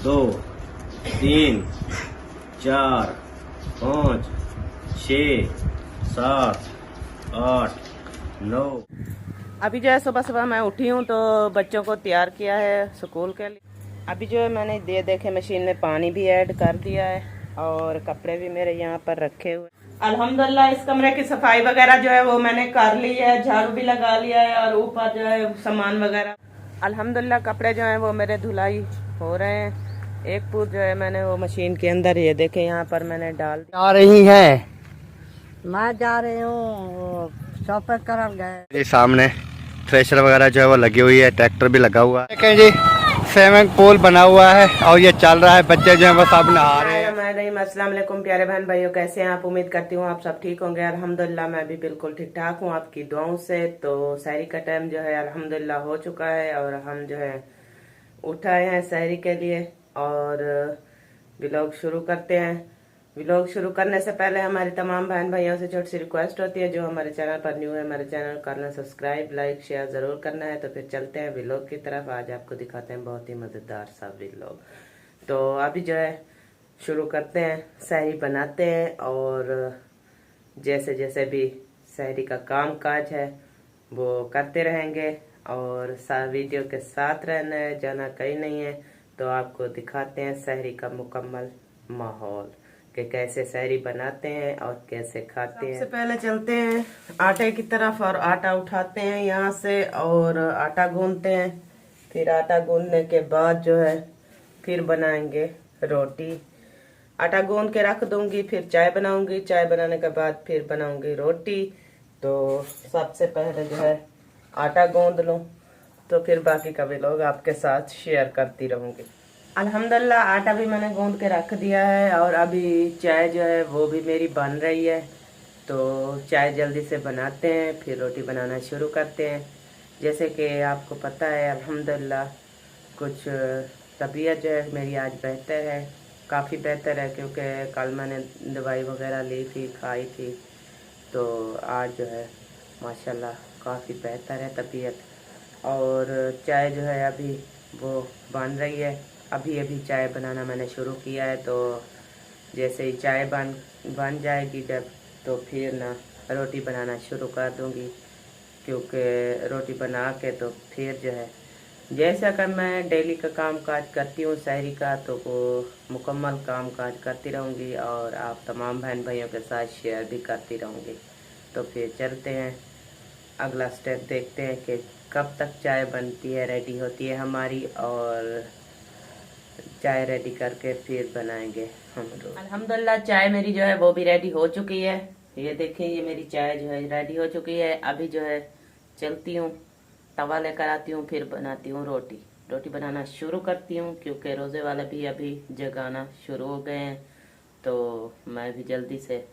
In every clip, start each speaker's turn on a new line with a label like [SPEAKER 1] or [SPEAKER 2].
[SPEAKER 1] 2 3 4 5 6 7 8 9।
[SPEAKER 2] अभी जो है सुबह सुबह मैं उठी हूँ तो बच्चों को तैयार किया है स्कूल के लिए। अभी जो है मैंने देखे मशीन में पानी भी ऐड कर दिया है और कपड़े भी मेरे यहाँ पर रखे हुए। अल्हम्दुलिल्लाह इस कमरे की सफाई वगैरह जो है वो मैंने कर ली है, झाड़ू भी लगा लिया है और ऊपर जो है सामान वगैरह। अल्हम्दुलिल्लाह कपड़े जो है वो मेरे धुलाई हो रहे हैं। एक पूर जो है मैंने वो मशीन के अंदर, ये देखे यहाँ पर मैंने डाल दी।
[SPEAKER 3] आ रही है, मैं जा रही हूँ शॉपिंग कर गए।
[SPEAKER 4] ये सामने थ्रेशर वगैरह जो है वो लगी हुई है, ट्रैक्टर भी लगा हुआ है। देखें जी, स्विमिंग पूल बना हुआ है और ये चल रहा है, बच्चे जो है वो सब नहा रहे हैं।
[SPEAKER 2] अस्सलाम वालेकुम प्यारे बहन भाइयों, कैसे हैं आप? उम्मीद करती हूँ आप सब ठीक होंगे। अल्हम्दुलिल्लाह मैं भी बिल्कुल ठीक ठाक हूँ आपकी दुआओं से। तो सहरी का टाइम जो है अल्हम्दुलिल्लाह हो चुका है और हम जो है उठाए हैं सहरी के लिए और व्लॉग शुरू करते हैं। व्लॉग शुरू करने से पहले हमारी तमाम बहन भाइयों से छोटी सी रिक्वेस्ट होती है, जो हमारे चैनल पर न्यू है हमारे चैनल को करना सब्सक्राइब, लाइक, शेयर जरूर करना है। तो फिर चलते हैं व्लॉग की तरफ। आज आपको दिखाते हैं बहुत ही मजेदार सा व्लॉग। तो अभी जो है शुरू करते हैं, सहरी बनाते हैं और जैसे जैसे भी सहरी का काम काज है वो करते रहेंगे और वीडियो के साथ रहना है, जाना कहीं नहीं है। तो आपको दिखाते हैं सहरी का मुकम्मल माहौल कि कैसे सहरी बनाते हैं और कैसे खाते हैं। सबसे पहले चलते हैं आटे की तरफ और आटा उठाते हैं यहाँ से और आटा गूंदते हैं। फिर आटा गूंदने के बाद जो है फिर बनाएंगे रोटी। आटा गूंद के रख दूंगी, फिर चाय बनाऊंगी, चाय बनाने के बाद फिर बनाऊंगी रोटी। तो सबसे पहले जो है आटा गूंद लूं, तो फिर बाकी का भी लोग आपके साथ शेयर करती रहूंगी। अल्हम्दुलिल्लाह आटा भी मैंने गूंद के रख दिया है और अभी चाय जो है वो भी मेरी बन रही है। तो चाय जल्दी से बनाते हैं, फिर रोटी बनाना शुरू करते हैं। जैसे कि आपको पता है अल्हम्दुलिल्लाह कुछ तबीयत जो है मेरी आज बेहतर है, काफ़ी बेहतर है, क्योंकि कल मैंने दवाई वगैरह ली थी, खाई थी। तो आज जो है माशाल्लाह काफ़ी बेहतर है तबीयत। और चाय जो है अभी वो बन रही है। अभी अभी चाय बनाना मैंने शुरू किया है। तो जैसे ही चाय बन जाएगी जब, तो फिर ना रोटी बनाना शुरू कर दूंगी, क्योंकि रोटी बना के तो फिर जो है जैसा कि मैं डेली का काम काज करती हूँ सहरी का, तो वो मुकम्मल काम काज करती रहूँगी और आप तमाम बहन भाइयों के साथ शेयर भी करती रहूँगी। तो फिर चलते हैं अगला स्टेप, देखते हैं कि कब तक चाय बनती है, रेडी होती है हमारी, और चाय रेडी करके फिर बनाएंगे हम लोग। अल्हम्दुलिल्लाह चाय मेरी जो है वो भी रेडी हो चुकी है। ये देखिए, ये मेरी चाय जो है रेडी हो चुकी है। अभी जो है चलती हूँ, तवा लेकर आती हूँ, फिर बनाती हूँ रोटी। रोटी बनाना शुरू करती हूँ, क्योंकि रोज़े वाले भी अभी जगाना शुरू हो गए हैं। तो मैं भी जल्दी से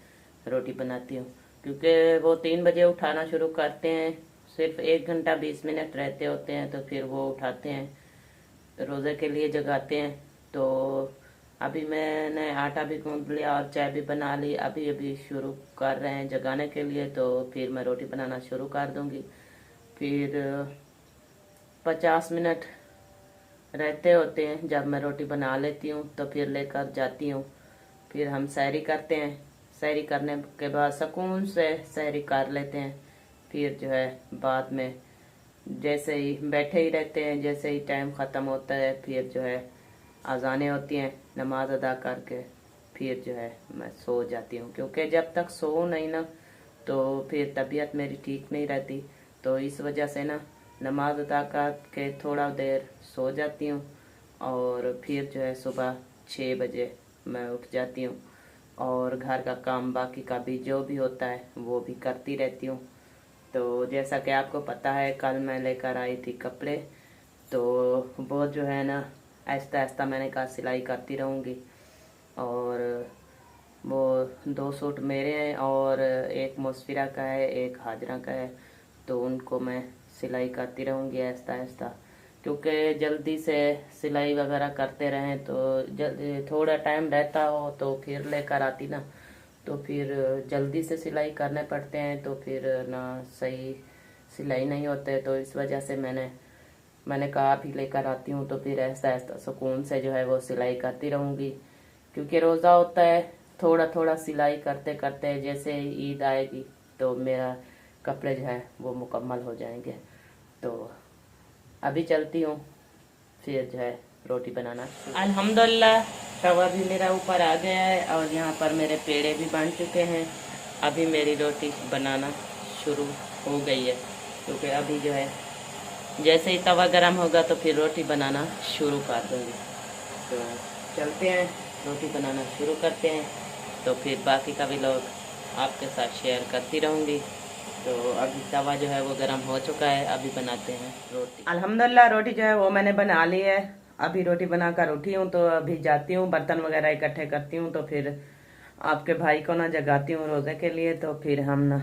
[SPEAKER 2] रोटी बनाती हूँ, क्योंकि वो 3 बजे उठाना शुरू करते हैं। सिर्फ 1 घंटा 20 मिनट रहते होते हैं, तो फिर वो उठाते हैं, रोज़े के लिए जगाते हैं। तो अभी मैंने आटा भी गूंद लिया और चाय भी बना ली। अभी अभी शुरू कर रहे हैं जगाने के लिए, तो फिर मैं रोटी बनाना शुरू कर दूँगी। फिर 50 मिनट रहते होते हैं, जब मैं रोटी बना लेती हूँ तो फिर लेकर जाती हूँ। फिर हम सहरी करते हैं। सहरी करने के बाद सुकून से सहरी कर लेते हैं। फिर जो है बाद में जैसे ही बैठे ही रहते हैं, जैसे ही टाइम ख़त्म होता है फिर जो है अज़ानें होती हैं, नमाज अदा करके फिर जो है मैं सो जाती हूँ, क्योंकि जब तक सो नहीं ना तो फिर तबीयत मेरी ठीक नहीं रहती। तो इस वजह से ना नमाज अदा करके थोड़ा देर सो जाती हूँ और फिर जो है सुबह 6 बजे मैं उठ जाती हूँ और घर का काम बाकी का भी जो भी होता है वो भी करती रहती हूँ। तो जैसा कि आपको पता है कल मैं लेकर आई थी कपड़े, तो वो जो है ना आहिस्ता आहिस्ता मैंने कहा सिलाई करती रहूँगी। और वो 2 सूट मेरे हैं और एक मुसफिरा का है, एक हाजरा का है। तो उनको मैं सिलाई करती रहूँगी आहिस्ता आहिस्ता, क्योंकि जल्दी से सिलाई वगैरह करते रहें तो जल्दी थोड़ा टाइम रहता हो तो फिर लेकर आती ना, तो फिर जल्दी से सिलाई करने पड़ते हैं, तो फिर ना सही सिलाई नहीं होते। तो इस वजह से मैंने मैंने कहा अभी लेकर आती हूँ, तो फिर ऐसा ऐसा सुकून से जो है वो सिलाई करती रहूँगी, क्योंकि रोज़ा होता है, थोड़ा थोड़ा सिलाई करते करते जैसे ईद आएगी तो मेरा कपड़े जो है वो मुकम्मल हो जाएंगे। तो अभी चलती हूँ, फिर जो है रोटी बनाना। अल्हम्दुलिल्लाह तवा भी मेरा ऊपर आ गया है और यहाँ पर मेरे पेड़े भी बन चुके हैं। अभी मेरी रोटी बनाना शुरू हो गई है, क्योंकि अभी जो है जैसे ही तवा गर्म होगा तो फिर रोटी बनाना शुरू कर दूँगी। तो चलते हैं, रोटी बनाना शुरू करते हैं, तो फिर बाकी का भी लोग आपके साथ शेयर करती रहूँगी। तो अभी तवा जो है वो गर्म हो चुका है, अभी बनाते हैं रोटी। अल्हम्दुलिल्लाह रोटी जो है वो मैंने बना ली है। अभी रोटी बनाकर उठी हूँ, तो अभी जाती हूँ बर्तन वगैरह इकट्ठे करती हूँ, तो फिर आपके भाई को ना जगाती हूँ रोज़े के लिए, तो फिर हम ना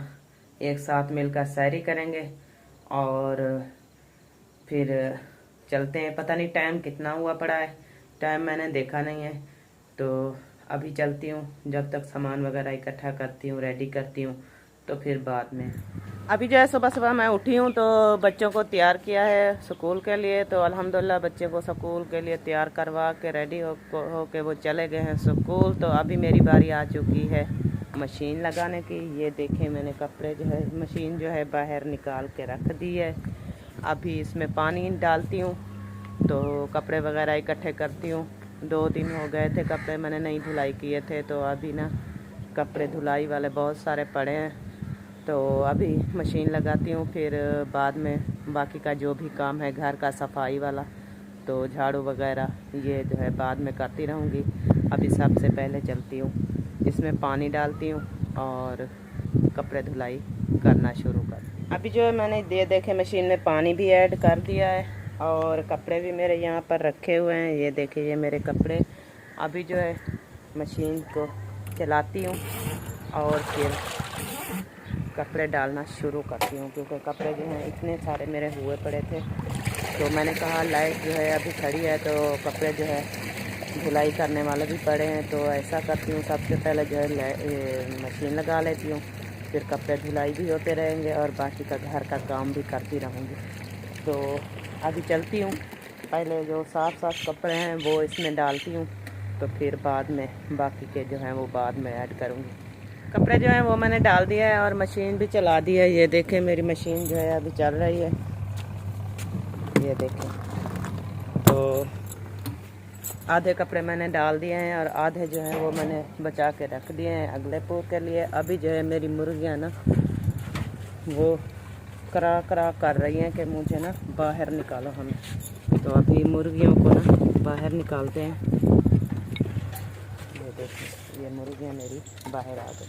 [SPEAKER 2] एक साथ मिलकर सैरी करेंगे और फिर चलते हैं। पता नहीं टाइम कितना हुआ पड़ा है, टाइम मैंने देखा नहीं है, तो अभी चलती हूँ। जब तक सामान वगैरह इकट्ठा करती हूँ, रेडी करती हूँ, तो फिर बाद में। अभी जो है सुबह सुबह मैं उठी हूँ, तो बच्चों को तैयार किया है स्कूल के लिए। तो अल्हम्दुलिल्लाह बच्चे को स्कूल के लिए तैयार करवा के रेडी हो के वो चले गए हैं स्कूल। तो अभी मेरी बारी आ चुकी है मशीन लगाने की। ये देखें, मैंने कपड़े जो है मशीन जो है बाहर निकाल के रख दी है। अभी इसमें पानी डालती हूँ, तो कपड़े वगैरह इकट्ठे करती हूँ। 2 दिन हो गए थे कपड़े मैंने नहीं धुलाई किए थे, तो अभी ना कपड़े धुलाई वाले बहुत सारे पड़े हैं, तो अभी मशीन लगाती हूँ। फिर बाद में बाकी का जो भी काम है घर का सफाई वाला, तो झाड़ू वगैरह ये जो है बाद में करती रहूँगी। अभी सबसे पहले चलती हूँ, इसमें पानी डालती हूँ और कपड़े धुलाई करना शुरू कर। अभी जो है मैंने देखे मशीन में पानी भी ऐड कर दिया है और कपड़े भी मेरे यहाँ पर रखे हुए हैं। ये देखिए, ये मेरे कपड़े। अभी जो है मशीन को चलाती हूँ और फिर कपड़े डालना शुरू करती हूँ, क्योंकि कपड़े जो हैं इतने सारे मेरे हुए पड़े थे। तो मैंने कहा लाइट जो है अभी खड़ी है, तो कपड़े जो है धुलाई करने वाले भी पड़े हैं। तो ऐसा करती हूँ, सबसे पहले जो है मशीन लगा लेती हूँ, फिर कपड़े धुलाई भी होते रहेंगे और बाकी का घर का काम भी करती रहूँगी। तो अभी चलती हूँ, पहले जो साफ़ साफ़ कपड़े हैं वो इसमें डालती हूँ, तो फिर बाद में बाकी के जो हैं वो बाद में ऐड करूँगी। कपड़े जो हैं वो मैंने डाल दिया है और मशीन भी चला दी है। ये देखें, मेरी मशीन जो है अभी चल रही है, ये देखें। तो आधे कपड़े मैंने डाल दिए हैं और आधे जो हैं वो मैंने बचा के रख दिए हैं अगले पो के लिए। अभी जो है मेरी मुर्गियाँ ना वो करा करा कर रही हैं कि मुझे ना बाहर निकालो हमें। तो अभी मुर्गियों को ना बाहर निकालते हैं। ये देखिए, ये मुर्गियाँ मेरी बाहर आ गई।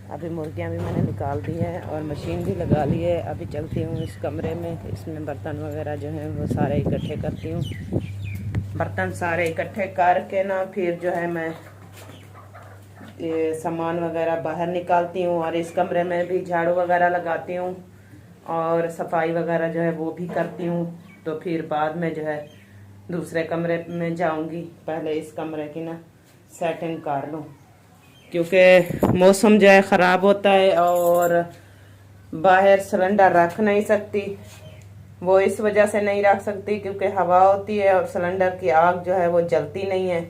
[SPEAKER 2] अभी मुर्गियाँ भी मैंने निकाल दी है और मशीन भी लगा ली है। अभी चलती हूँ इस कमरे में, इसमें बर्तन वगैरह जो हैं वो सारे इकट्ठे करती हूँ। बर्तन सारे इकट्ठे करके ना फिर जो है मैं ये सामान वगैरह बाहर निकालती हूँ और इस कमरे में भी झाड़ू वगैरह लगाती हूँ और सफाई वगैरह जो है वो भी करती हूँ। तो फिर बाद में जो है दूसरे कमरे में जाऊंगी, पहले इस कमरे की ना सेटिंग कर लूँ, क्योंकि मौसम जो है ख़राब होता है और बाहर सिलेंडर रख नहीं सकती। वो इस वजह से नहीं रख सकती क्योंकि हवा होती है और सिलेंडर की आग जो है वो जलती नहीं है।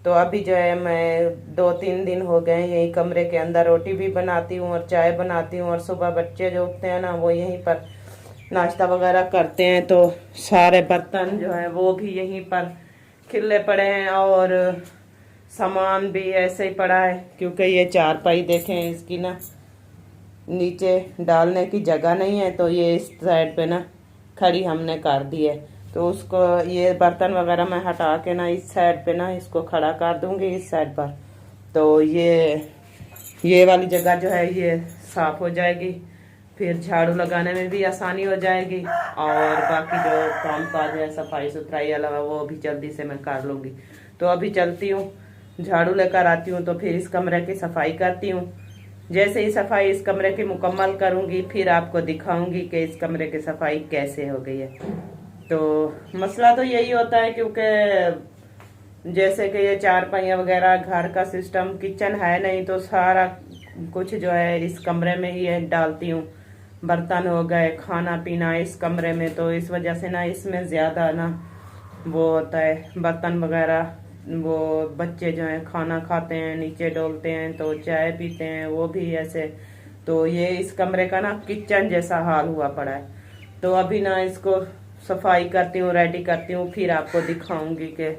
[SPEAKER 2] तो अभी जो है मैं 2-3 दिन हो गए यही कमरे के अंदर रोटी भी बनाती हूँ और चाय बनाती हूँ, और सुबह बच्चे जो उठते हैं ना वो यहीं पर नाश्ता वगैरह करते हैं। तो सारे बर्तन जो है वो भी यहीं पर खिले पड़े हैं और सामान भी ऐसे ही पड़ा है, क्योंकि ये चारपाई देखें इसकी ना नीचे डालने की जगह नहीं है, तो ये इस साइड पे ना खड़ी हमने कर दी है। तो उसको ये बर्तन वगैरह मैं हटा के ना इस साइड पे ना इसको खड़ा कर दूंगी इस साइड पर। तो ये वाली जगह जो है ये साफ हो जाएगी, फिर झाड़ू लगाने में भी आसानी हो जाएगी और बाकी जो काम काज है सफाई सुथराई अलावा वो भी जल्दी से मैं कर लूँगी। तो अभी चलती हूँ, झाड़ू लेकर आती हूँ, तो फिर इस कमरे की सफाई करती हूँ। जैसे ही सफाई इस कमरे की मुकम्मल करूँगी फिर आपको दिखाऊंगी कि इस कमरे की सफाई कैसे हो गई है। तो मसला तो यही होता है क्योंकि जैसे कि ये चारपाइयाँ वगैरह घर का सिस्टम किचन है नहीं, तो सारा कुछ जो है इस कमरे में ही डालती हूँ। बर्तन हो गए, खाना पीना इस कमरे में, तो इस वजह से ना इसमें ज़्यादा ना वो होता है, बर्तन वगैरह। वो बच्चे जो हैं खाना खाते हैं, नीचे डोलते हैं, तो चाय पीते हैं, वो भी ऐसे। तो ये इस कमरे का ना किचन जैसा हाल हुआ पड़ा है। तो अभी ना इसको सफाई करती हूँ, रेडी करती हूँ, फिर आपको दिखाऊंगी कि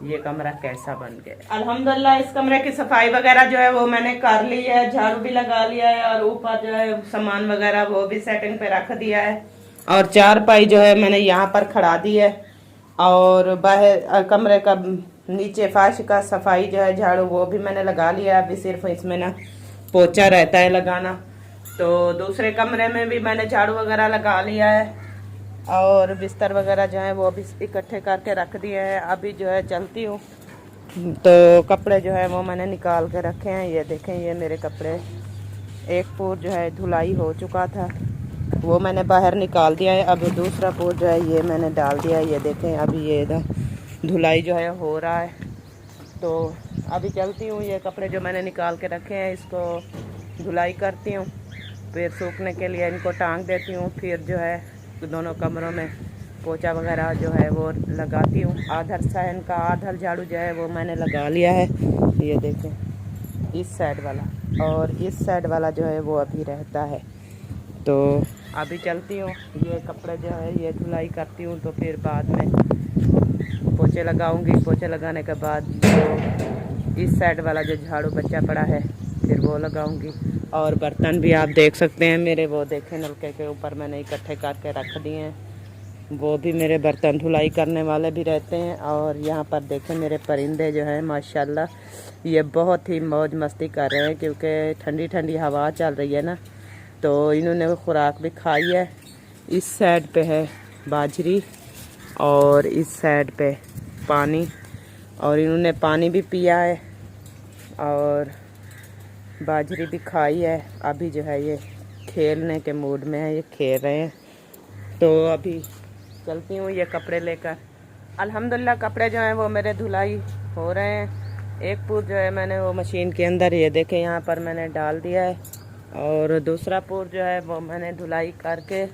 [SPEAKER 2] ये कमरा कैसा बन गया। अल्हम्दुलिल्लाह इस कमरे की सफाई वगैरह जो है वो मैंने कर ली है, झाड़ू भी लगा लिया है, और ऊपर जो है सामान वगैरह वो भी सेटिंग पे रख दिया है, और चारपाई जो है मैंने यहाँ पर खड़ा दी है, और बाहर कमरे का नीचे फर्श का सफाई जो है झाड़ू वो भी मैंने लगा लिया है। अभी सिर्फ इसमें ना पोछा रहता है लगाना। तो दूसरे कमरे में भी मैंने झाड़ू वगैरह लगा लिया है, और बिस्तर वगैरह जो है वो भी इकट्ठे करके रख दिए हैं। अभी जो है चलती हूँ, तो कपड़े जो है वो मैंने निकाल के रखे हैं। ये देखें, ये मेरे कपड़े, एक पूर जो है धुलाई हो चुका था, वो मैंने बाहर निकाल दिया है। अब दूसरा पूर जो है ये मैंने डाल दिया है। ये देखें, अभी ये इधर धुलाई जो है हो रहा है। तो अभी चलती हूँ, ये कपड़े जो मैंने निकाल के रखे हैं इसको धुलाई करती हूँ, फिर सूखने के लिए इनको टांग देती हूँ, फिर जो है दोनों कमरों में पोछा वगैरह जो है वो लगाती हूँ। आधर सहन का आधर झाड़ू जो है वो मैंने लगा लिया है। ये देखें, इस साइड वाला, और इस साइड वाला जो है वो अभी रहता है। तो अभी चलती हूँ, ये कपड़े जो है ये धुलाई करती हूँ, तो फिर बाद में पोछे लगाऊंगी। पोछे लगाने के बाद जो इस साइड वाला जो झाड़ू बचा पड़ा है फिर वो लगाऊंगी। और बर्तन भी आप देख सकते हैं मेरे, वो देखें नलके के ऊपर मैंने इकट्ठे करके रख दिए हैं, वो भी मेरे बर्तन धुलाई करने वाले भी रहते हैं। और यहाँ पर देखें मेरे परिंदे जो हैं माशाल्लाह ये बहुत ही मौज मस्ती कर रहे हैं, क्योंकि ठंडी ठंडी हवा चल रही है ना, तो इन्होंने खुराक भी खाई है। इस साइड पे है बाजरी और इस साइड पे पानी, और इन्होंने पानी भी पिया है और बाजरी भी खाई है। अभी जो है ये खेलने के मूड में है, ये खेल रहे हैं। तो अभी चलती हूँ ये कपड़े लेकर। अल्हम्दुलिल्लाह कपड़े जो हैं वो मेरे धुलाई हो रहे हैं। एक पूर जो है मैंने वो मशीन के अंदर, ये देखें यहाँ पर मैंने डाल दिया है, और दूसरा पूर जो है वो मैंने धुलाई करके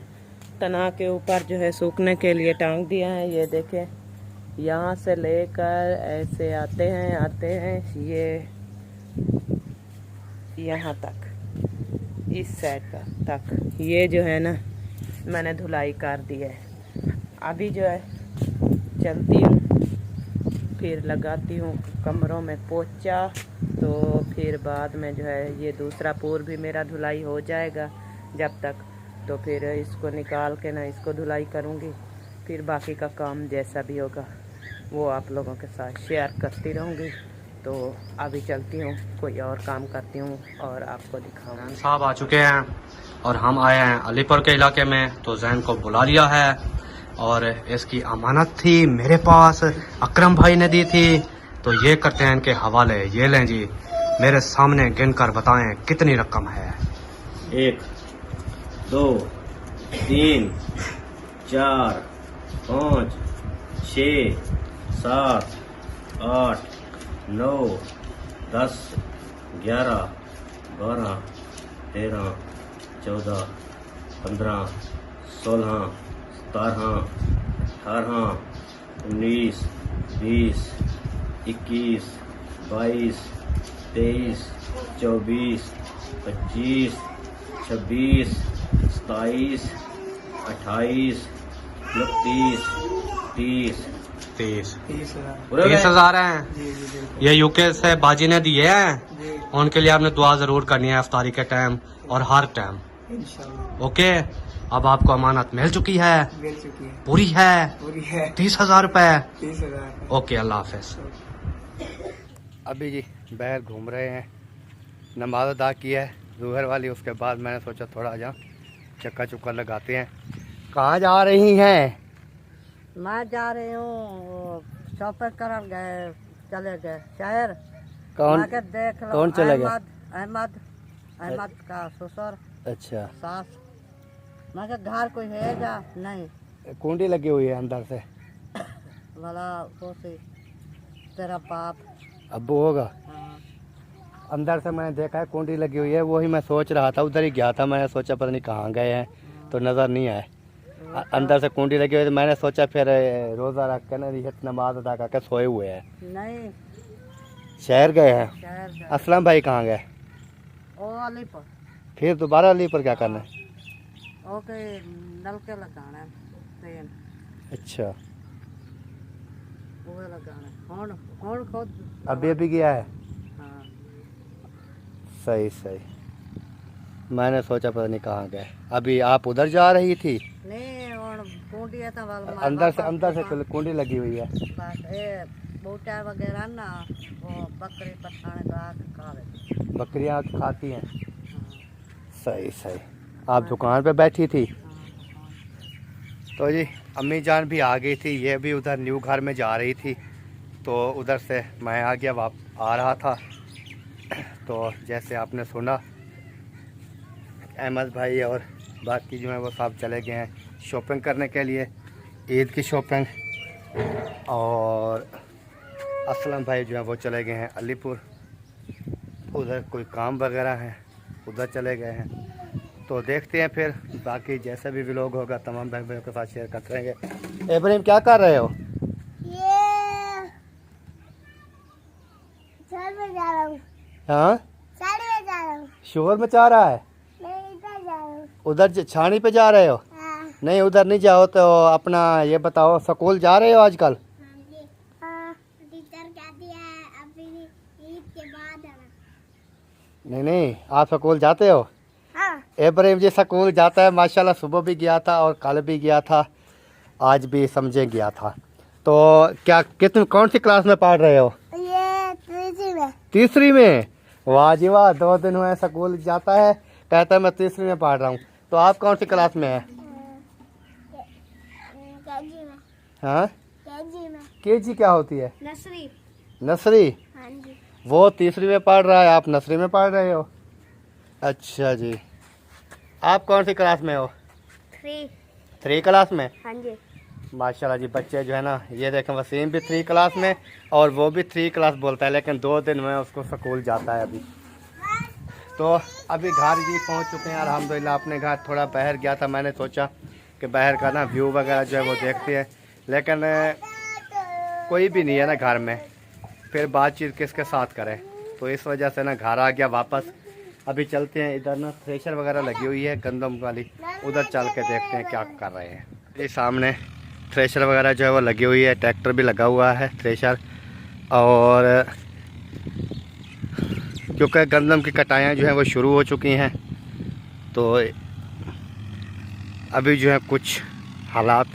[SPEAKER 2] तना के ऊपर जो है सूखने के लिए टांग दिया है। ये देखें, यहाँ से लेकर ऐसे आते हैं ये यहाँ तक, इस साइड का तक, ये जो है ना मैंने धुलाई कर दी है। अभी जो है चलती हूँ, फिर लगाती हूँ कमरों में पोछा, तो फिर बाद में जो है ये दूसरा पूर भी मेरा धुलाई हो जाएगा जब तक, तो फिर इसको निकाल के ना इसको धुलाई करूँगी। फिर बाकी का काम जैसा भी होगा वो आप लोगों के साथ शेयर करती रहूँगी। तो अभी चलती हूँ, कोई और काम करती हूँ और आपको दिखाऊंगी।
[SPEAKER 5] साहब आ चुके हैं और हम आए हैं अलीपुर के इलाके में, तो जैन को बुला लिया है, और इसकी अमानत थी मेरे पास, अकरम भाई ने दी थी, तो ये करते हैं इनके हवाले। ये लें जी, मेरे सामने गिनकर बताएं कितनी रकम है।
[SPEAKER 1] 1 2 3 4 5 6 7 8 9 10 11 12 13 14 15 16 17 18 19 20 21 22 23 24 25 26 27 28 29 30
[SPEAKER 5] 30,000 हैं। ये यूके से बाजी ने दिए हैं, उनके लिए आपने दुआ जरूर करनी है इफ्तारी के टाइम और हर टाइम। ओके, अब आपको अमानत मिल चुकी है, पूरी है 30,000 रुपए। ओके, अल्लाह हाफिज।
[SPEAKER 4] अभी जी बाहर घूम रहे हैं, नमाज अदा की है ज़ोहर वाली, उसके बाद मैंने सोचा थोड़ा जहाँ चक्का चुक्का लगाते हैं। कहाँ जा रही हैं?
[SPEAKER 3] मैं जा रही हूँ शॉपिंग करन गए, चले गए शहर।
[SPEAKER 4] कौन
[SPEAKER 3] मैं के देख लो,
[SPEAKER 4] कौन चले गए?
[SPEAKER 3] अहमद का ससुर
[SPEAKER 4] अच्छा,
[SPEAKER 3] सास। मैं के घर कोई है जा नहीं,
[SPEAKER 4] कुंडी लगी हुई है अंदर से।
[SPEAKER 3] भला सोची तेरा बाप।
[SPEAKER 4] अब्बू होगा?
[SPEAKER 3] हाँ।
[SPEAKER 4] अंदर से मैंने देखा है कुंडी लगी हुई है, वही मैं सोच रहा था, उधर ही गया था, मैंने सोचा पता नहीं कहाँ गए हैं तो नज़र नहीं आए। अंदर से कुंडी लगी हुई है तो मैंने सोचा फिर रोज़ा रख के ना नमाज अदा करके सोए हुए हैं।
[SPEAKER 3] नहीं,
[SPEAKER 4] शहर गए हैं।
[SPEAKER 3] शहर गए।
[SPEAKER 4] असलम भाई कहाँ गए?
[SPEAKER 3] ओ अली पर,
[SPEAKER 4] फिर दोबारा अली पर क्या करना है?
[SPEAKER 3] ओके नलके लगाना है, तेल
[SPEAKER 4] अच्छा,
[SPEAKER 3] वो लगाना है। कौन खुद
[SPEAKER 4] अभी अभी गया है।
[SPEAKER 3] हाँ।
[SPEAKER 4] सही सही, मैंने सोचा पता नहीं कहाँ गए। अभी आप उधर जा रही थी?
[SPEAKER 3] नहीं, और कुंडी है तो
[SPEAKER 4] अंदर से कुंडी लगी हुई है।
[SPEAKER 3] बस ये बूटा वगैरह ना, वो बकरी पठाने का खा रहे।
[SPEAKER 4] बकरियाँ खाती हैं।
[SPEAKER 3] हाँ,
[SPEAKER 4] सही सही। आप दुकान पे बैठी थी?
[SPEAKER 3] हाँ।
[SPEAKER 4] तो जी अम्मी जान भी आ गई थी, ये भी उधर न्यू घर में जा रही थी, तो उधर से मैं आ गया, आ रहा था। तो जैसे आपने सुना, अहमद भाई और बाकी जो है वो सब चले गए हैं शॉपिंग करने के लिए, ईद की शॉपिंग। और असलम भाई जो है वो चले गए हैं अलीपुर, उधर कोई काम वगैरह है, उधर चले गए हैं। तो देखते हैं फिर बाकी जैसा भी व्लॉग होगा तमाम बहन भाइयों के साथ शेयर करते रहेंगे। इब्राहिम क्या कर रहे हो?
[SPEAKER 6] ये शोर मचा रहा हूँ।
[SPEAKER 4] हाँ,
[SPEAKER 6] साड़ी में जा रहा हूँ।
[SPEAKER 4] शोर मचा रहा है।
[SPEAKER 6] मैं इधर जा रहा हूँ।
[SPEAKER 4] उधर छानी पे जा रहे हो?
[SPEAKER 6] हाँ।
[SPEAKER 4] नहीं उधर नहीं जाओ, तो अपना ये बताओ स्कूल जा रहे हो आजकल?
[SPEAKER 6] हाँ जी। हाँ, टीचर कहती है अभी ईद के बाद आना।
[SPEAKER 4] नहीं नहीं, आप स्कूल जाते हो?
[SPEAKER 6] हाँ।
[SPEAKER 4] इब्राहिम जी स्कूल जाता है माशाल्लाह, सुबह भी गया था और कल भी गया था, आज भी समझे गया था। तो क्या कितनी कौन सी क्लास में पढ़ रहे हो?
[SPEAKER 6] ये तीसरी में।
[SPEAKER 4] तीसरी में? वाह जी वाह, 2 दिन हुए स्कूल जाता है, कहता है मैं तीसरी में पढ़ रहा हूँ। तो आप कौन सी क्लास में है?
[SPEAKER 6] केजी में।
[SPEAKER 4] हाँ,
[SPEAKER 6] केजी में।
[SPEAKER 4] केजी क्या होती है?
[SPEAKER 6] नर्सरी।
[SPEAKER 4] नर्सरी?
[SPEAKER 6] हाँ जी।
[SPEAKER 4] वो तीसरी में पढ़ रहा है, आप नर्सरी में पढ़ रहे हो। अच्छा जी, आप कौन सी क्लास में हो?
[SPEAKER 6] 3
[SPEAKER 4] क्लास में?
[SPEAKER 6] हाँ जी।
[SPEAKER 4] माशाल्लाह जी, बच्चे जो है ना, ये देखें वसीम भी 3 क्लास में और वो भी 3 क्लास बोलता है, लेकिन 2 दिन में उसको स्कूल जाता है अभी। तो अभी घर जी पहुंच चुके हैं अल्हम्दुलिल्लाह अपने घर। थोड़ा बाहर गया था, मैंने सोचा कि बाहर का ना व्यू वगैरह जो है वो देखते हैं, लेकिन कोई भी नहीं है ना घर में, फिर बातचीत किसके साथ करें, तो इस वजह से ना घर आ गया वापस। अभी चलते हैं, इधर ना थ्रेशर वगैरह लगी हुई है गंदम वाली, उधर चल के देखते हैं क्या कर रहे हैं। ये सामने थ्रेशर वगैरह जो है वो लगी हुई है, ट्रैक्टर भी लगा हुआ है थ्रेशर, और क्योंकि गंदम की कटाइयाँ जो हैं वो शुरू हो चुकी हैं, तो अभी जो है कुछ हालात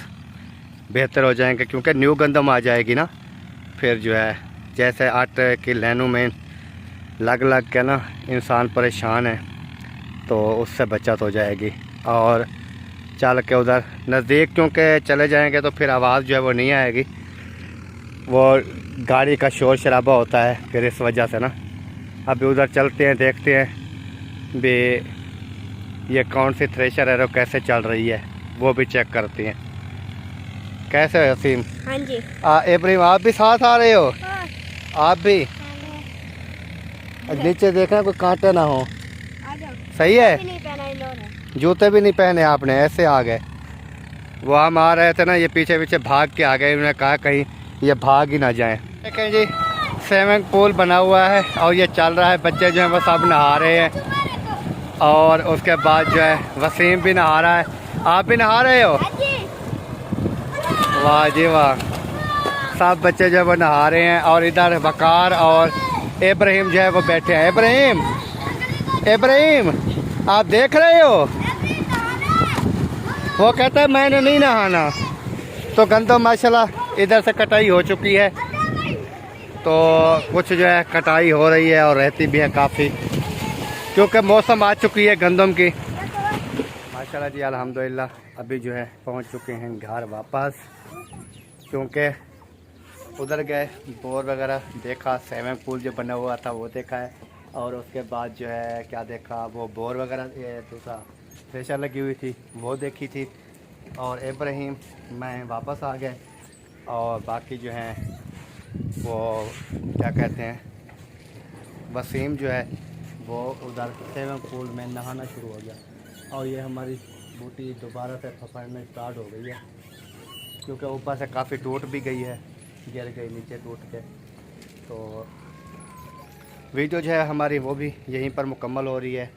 [SPEAKER 4] बेहतर हो जाएंगे, क्योंकि न्यू गंदम आ जाएगी ना, फिर जो है जैसे आटे की लाइनों में लग लग के ना इंसान परेशान है, तो उससे बचत हो जाएगी। और चल के उधर नज़दीक क्योंकि चले जाएंगे तो फिर आवाज़ जो है वो नहीं आएगी, वो गाड़ी का शोर शराबा होता है, फिर इस वजह से ना अभी उधर चलते हैं, देखते हैं भी ये कौन सी थ्रेशर है और कैसे चल रही है, वो भी चेक करते हैं। कैसे हो वसीम?
[SPEAKER 6] हाँ जी।
[SPEAKER 4] इब्राहिम आप भी साथ आ रहे हो?
[SPEAKER 6] हाँ।
[SPEAKER 4] आप भी नीचे देखना कोई कांटे ना हो।
[SPEAKER 6] आ जाओ।
[SPEAKER 4] सही है,
[SPEAKER 6] नहीं पहना इन्होंने।
[SPEAKER 4] जूते भी नहीं पहने आपने, ऐसे आ गए। वो हम आ रहे थे ना, ये पीछे पीछे भाग के आ गए, उन्होंने कहा कहीं ये भाग ही ना जाए। देखें जी, स्विमिंग पूल बना हुआ है और ये चल रहा है, बच्चे जो हैं वो सब नहा रहे हैं, और उसके बाद जो है वसीम भी नहा रहा है। आप भी नहा रहे हो? वाह जी वाह, सब बच्चे जो है वो नहा रहे हैं, और इधर वकार और इब्राहिम जो है वो बैठे हैं। इब्राहिम आप देख रहे हो? वो कहता है मैंने नहीं नहाना। तो गंदम माशाल्लाह इधर से कटाई हो चुकी है, तो कुछ जो है कटाई हो रही है और रहती भी है काफ़ी, क्योंकि मौसम आ चुकी है गंदम की। माशाल्लाह जी अल्हम्दुलिल्लाह अभी जो है पहुंच चुके हैं घर वापस, क्योंकि उधर गए बोर वगैरह देखा, स्विमिंग पूल जो बना हुआ था वो देखा है, और उसके बाद जो है क्या देखा, वो बोर वगैरह दूसरा थ्रेशर लगी हुई थी वो देखी थी, और इब्राहिम मैं वापस आ गए, और बाकी जो हैं वो क्या कहते हैं वसीम जो है वो उधर स्विमिंग पूल में नहाना शुरू हो गया, और ये हमारी बूटी दोबारा से फफड़ना स्टार्ट हो गई है, क्योंकि ऊपर से काफ़ी टूट भी गई है, गिर गई नीचे टूट के। तो वीडियो जो है हमारी वो भी यहीं पर मुकम्मल हो रही है।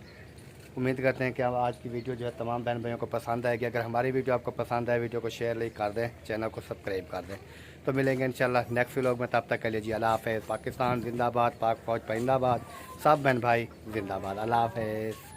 [SPEAKER 4] उम्मीद करते हैं कि अब आज की वीडियो जो है तमाम बहन भाइयों को पसंद आएगी। अगर हमारी वीडियो आपको पसंद आए, वीडियो को शेयर लाइक कर दें, चैनल को सब्सक्राइब कर दें। तो मिलेंगे इंशाल्लाह नेक्स्ट व्लॉग में, तब तक के लिए जी अल्लाह हाफ़िज़। पाकिस्तान जिंदाबाद, पाक फौज जिंदाबाद, सब बहन भाई जिंदाबाद। अल्लाह हाफ़िज़।